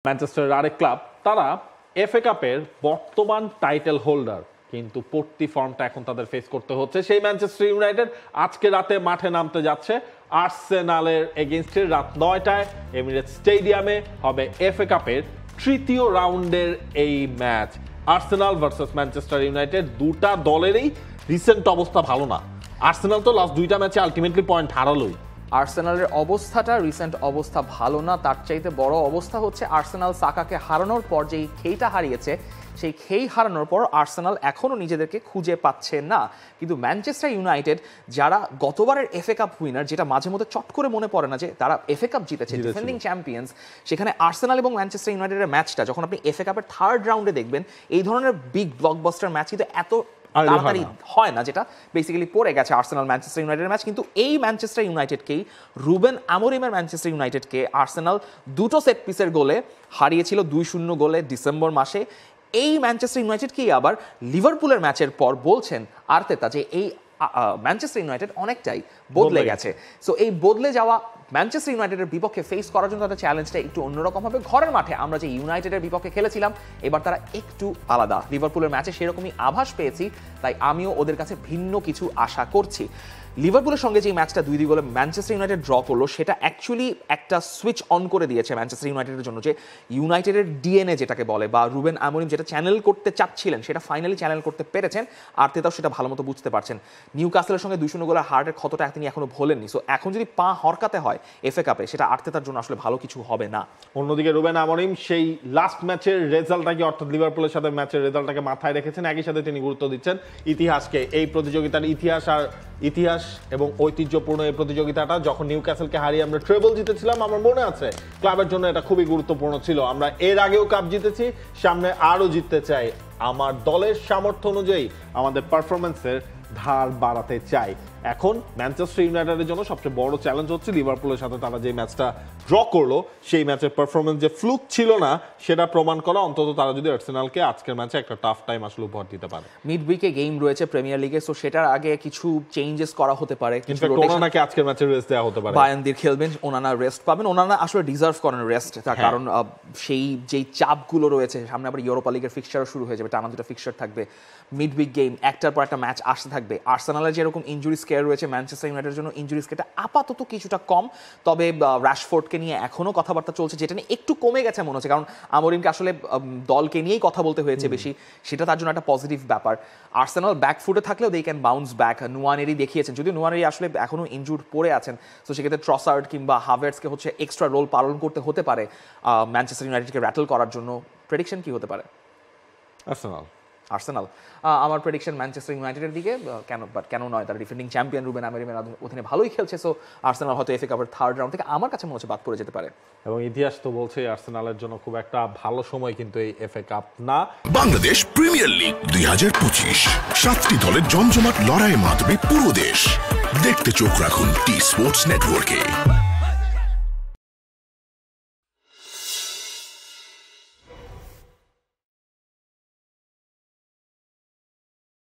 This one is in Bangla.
ম্যানচেস্টারের আরেক ক্লাব, তারা এফএ কাপের বর্তমান টাইটেল হোল্ডার, কিন্তু পড়তি ফর্মটা এখন তাদের ফেস করতে হচ্ছে। সেই ম্যানচেস্টার ইউনাইটেড আজকে রাতে মাঠে নামতে যাচ্ছে আর্সেনালের এগেইনস্টে। রাত 9টায় এমিরেটস স্টেডিয়ামে হবে এফএ কাপের তৃতীয় রাউন্ডের এই match. Arsenal versus Manchester United, দুটা দলেরই রিসেন্ট অবস্থা ভালো না। আর্সেনাল তো লাস্ট দুইটা ম্যাচে আলটিমেটলি পয়েন্ট হারালোই। আর্সেনালের অবস্থাটা রিসেন্ট অবস্থা ভালো না, তার চাইতে বড় অবস্থা হচ্ছে আর্সেনাল সাকাকে হারানোর পর যেই খেইটা হারিয়েছে, সেই খেই হারানোর পর আর্সেনাল এখনও নিজেদেরকে খুঁজে পাচ্ছে না। কিন্তু ম্যানচেস্টার ইউনাইটেড, যারা গতবারের এফএ কাপ উইনার, যেটা মাঝে মধ্যে চট করে মনে পড়ে না যে তারা এফএ কাপ জিতেছে, ডিফেন্ডিং চ্যাম্পিয়ন্স, সেখানে আর্সেনাল এবং ম্যানচেস্টার ইউনাইটেডের ম্যাচটা যখন আপনি এফএ কাপের থার্ড রাউন্ডে দেখবেন, এই ধরনের বিগ ব্লকবাস্টার ম্যাচ কিন্তু এত তাড়াতাড়ি হয় না, যেটা বেসিক্যালি পড়ে গেছে আর্সেনাল ম্যানচেস্টার ইউনাইটেডের ম্যাচ। কিন্তু এই ম্যানচেস্টার ইউনাইটেডকেই, রুবেন আমোরিমের ম্যানচেস্টার ইউনাইটেডকে আর্সেনাল দুটো সেট পিসের গোলে হারিয়েছিল, 2-0 গোলে ডিসেম্বর মাসে। এই ম্যানচেস্টার ইউনাইটেডকেই আবার লিভারপুলের ম্যাচের পর বলছেন আর্তেতা যে এই ম্যানচেস্টার ইউনাইটেড অনেকটাই বদলে গেছে। সো এই বদলে যাওয়া ম্যানচেস্টার ইউনাইটেডের বিপক্ষে ফেস করার জন্য তাদের চ্যালেঞ্জটা একটু অন্যরকম হবে। ঘরের মাঠে আমরা যে ইউনাইটেডের বিপক্ষে খেলেছিলাম, এবার তারা একটু আলাদা। লিভারপুলের ম্যাচে সেরকমই আভাস পেয়েছি, তাই আমিও ওদের কাছে ভিন্ন কিছু আশা করছি। লিভারপুলের সঙ্গে যে ম্যাচটা 2-2 গোলে ম্যানচেস্টার ইউনাইটেড ড্র করলো, সেটা অ্যাকচুয়ালি একটা সুইচ অন করে দিয়েছে ম্যানচেস্টার ইউনাইটেডের জন্য, যে ইউনাইটেডের ডিএনএ যেটাকে বলে, বা রুবেন আমোরিম যেটা চ্যানেল করতে চাচ্ছিলেন, সেটা ফাইনালি চ্যানেল করতে পেরেছেন। আর্তেতাও সেটা ভালো মতো বুঝতে পারছেন। নিউক্যাসলের সঙ্গে 2-0 গোলের হার্টের ক্ষতটা তিনি এখনো ভোলেননি। সো এখন যদি পা হরকাতে হয় এফএ কাপে, সেটা আর্তেতার জন্য আসলে ভালো কিছু হবে না। অন্যদিকে রুবেন আমোরিম সেই লাস্ট ম্যাচের রেজাল্টটাকে, অর্থাৎ লিভারপুলের সাথে ম্যাচের রেজাল্টটাকে মাথায় রেখেছেন। একই সাথে তিনি গুরুত্ব দিচ্ছেন ইতিহাসকে, এই প্রতিযোগিতার ইতিহাস এবং ঐতিহ্যপূর্ণ এই প্রতিযোগিতাটা। যখন নিউক্যাসলকে হারিয়ে আমরা ট্রেবল জিতেছিলাম, আমার মনে আছে ক্লাবের জন্য এটা খুবই গুরুত্বপূর্ণ ছিল। আমরা এর আগেও কাপ জিতেছি, সামনে আরও জিততে চাই। আমার দলের সামর্থ্য অনুযায়ী আমাদের পারফরমেন্সের ধার বাড়াতে চাই। এখন ম্যানচেস্টার ইউনাইটেডের জন্য সবচেয়ে বড় চ্যালেঞ্জ হচ্ছে লিভারপুলের সাথে তারা যে ম্যাচটা ড্র করলো, সেই ম্যাচের পারফরমেন্স যে ফ্লুক ছিল না, সেটা প্রমাণ করা। অন্তত তারা যদি আর্সেনালকে আজকের ম্যাচে একটা টাফ টাইম আসলে উপহার দিতে পারে। মিড উইকে গেম রয়েছে প্রিমিয়ার লিগে, সো সেটার আগে কিছু চেঞ্জেস করা হতে পারে। ওনানাকে আজকের ম্যাচে রেস্ট দেওয়া হতে পারে। বায়ানদির খেলবেন, ওনানা রেস্ট পাবেন। ওনানা আসলে ডিজার্ভ করেন রেস্ট, তার কারণ সেই যেই চাপগুলো রয়েছে, সামনে আবার ইউরোপা লিগের ফিক্সচারও শুরু হয়ে যাবে, টানা দুটো ফিক্সচার থাকবে, মিড উইক গেম, একটার পর একটা ম্যাচ আসতে থাকবে। আর্সেনালের যেরকম ইনজুরি স্কেয়ার রয়েছে, ম্যানচেস্টার ইউনাইটেডের জন্য ইনজুরি স্কেয়ারটা আপাতত কিছুটা কম। তবে রাশফোর্ডকে নিয়ে এখনও কথাবার্তা চলছে, যেটা নিয়ে একটু কমে গেছে মনে হচ্ছে, কারণ আমোরিমকে আসলে দলকে নিয়েই কথা বলতে হয়েছে বেশি, সেটা তার জন্য একটা পজিটিভ ব্যাপার। আর্সেনাল ব্যাকফুটে থাকলেও দে ক্যান বাউন্স ব্যাক। নুয়ানেরি দেখিয়েছেন, যদিও নুয়ানেরি আসলে এখনও ইনজুর্ড পড়ে আছেন, তো সেক্ষেত্রে ট্রসার্ড কিংবা হাভার্টসকে হচ্ছে এক্সট্রা রোল পালন করতে হতে পারে ম্যানচেস্টার ইউনাইটেডকে র্যাটল করার জন্য। প্রেডিকশন কি হতে পারে? আর্সেনাল। আমার প্রেডিকশন ম্যানচেস্টার ইউনাইটেডের দিকে। কেন নয়, তারা ডিফেন্ডিং চ্যাম্পিয়ন, রুবেন আমোরিমের অধীনে ভালোই খেলছে। সো আর্সেনাল হয়তো এফএ কাপের থার্ড রাউন্ড থেকে আমার কাছে মনে হচ্ছে বাদ পড়ে যেতে পারে। এবং ইতিহাস তো বলছে আর্সেনালের জন্য খুব একটা ভালো সময় কিন্তু এই এফএ কাপ না। বাংলাদেশ প্রিমিয়ার লিগ 2025, 7টি দলের জমজমাট লড়াইয়ের মাধ্যমে পুরো দেশ দেখতে চোখ রাখুন টি স্পোর্টস নেটওয়ার্কে।